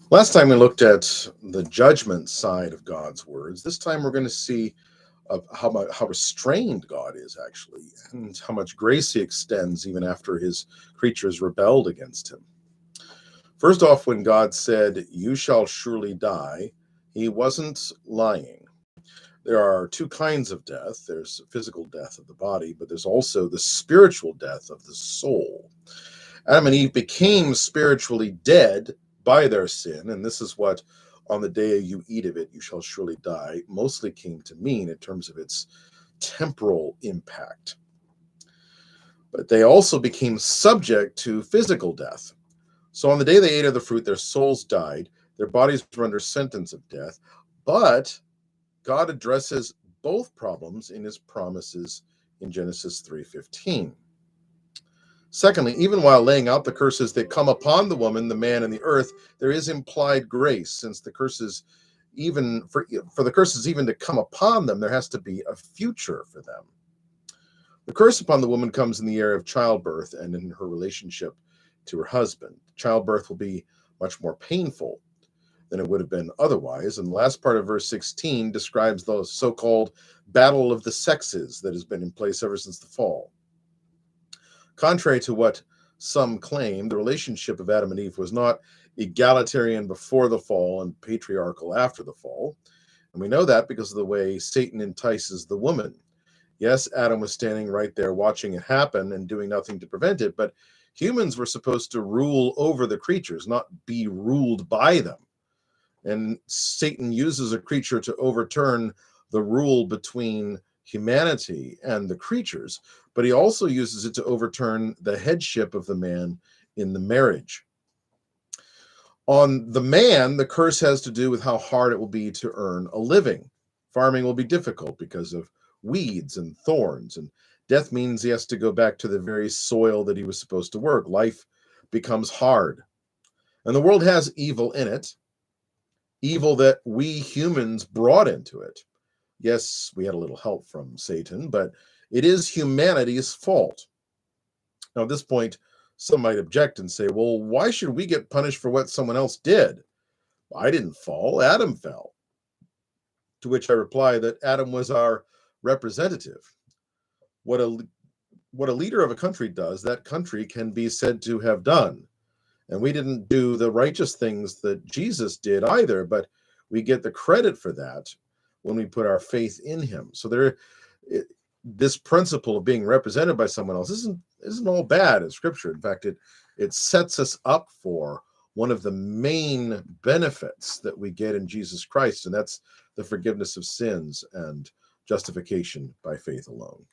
Last time we looked at the judgment side of God's words. This time we're going to see how restrained God is actually, and how much grace He extends even after His creatures rebelled against Him. First off, when God said, "You shall surely die," He wasn't lying. There are two kinds of death. There's physical death of the body, but there's also the spiritual death of the soul. Adam and Eve became spiritually dead by their sin, and this is what "on the day you eat of it, you shall surely die" mostly came to mean in terms of its temporal impact. But they also became subject to physical death. So on the day they ate of the fruit, their souls died, their bodies were under sentence of death, but God addresses both problems in His promises in Genesis 3:15. Secondly, even while laying out the curses that come upon the woman, the man, and the earth, there is implied grace, since the curses, even for the curses even to come upon them, there has to be a future for them. The curse upon the woman comes in the area of childbirth and in her relationship to her husband. Childbirth will be much more painful than it would have been otherwise. And the last part of verse 16 describes the so-called battle of the sexes that has been in place ever since the fall. Contrary to what some claim, the relationship of Adam and Eve was not egalitarian before the fall and patriarchal after the fall. And we know that because of the way Satan entices the woman. Yes, Adam was standing right there watching it happen and doing nothing to prevent it, but humans were supposed to rule over the creatures, not be ruled by them. And Satan uses a creature to overturn the rule between humanity and the creatures, but he also uses it to overturn the headship of the man in the marriage. On the man, the curse has to do with how hard it will be to earn a living. Farming will be difficult because of weeds and thorns, and death means he has to go back to the very soil that he was supposed to work. Life becomes hard. And the world has evil in it, evil that we humans brought into it. Yes, we had a little help from Satan, but it is humanity's fault. Now, at this point, some might object and say, well, why should we get punished for what someone else did? I didn't fall, Adam fell. To which I reply that Adam was our representative. What a what a leader of a country does, that country can be said to have done. And we didn't do the righteous things that Jesus did either, but we get the credit for that when we put our faith in Him. So this principle of being represented by someone else isn't all bad in Scripture. In fact, it sets us up for one of the main benefits that we get in Jesus Christ, and that's the forgiveness of sins and justification by faith alone.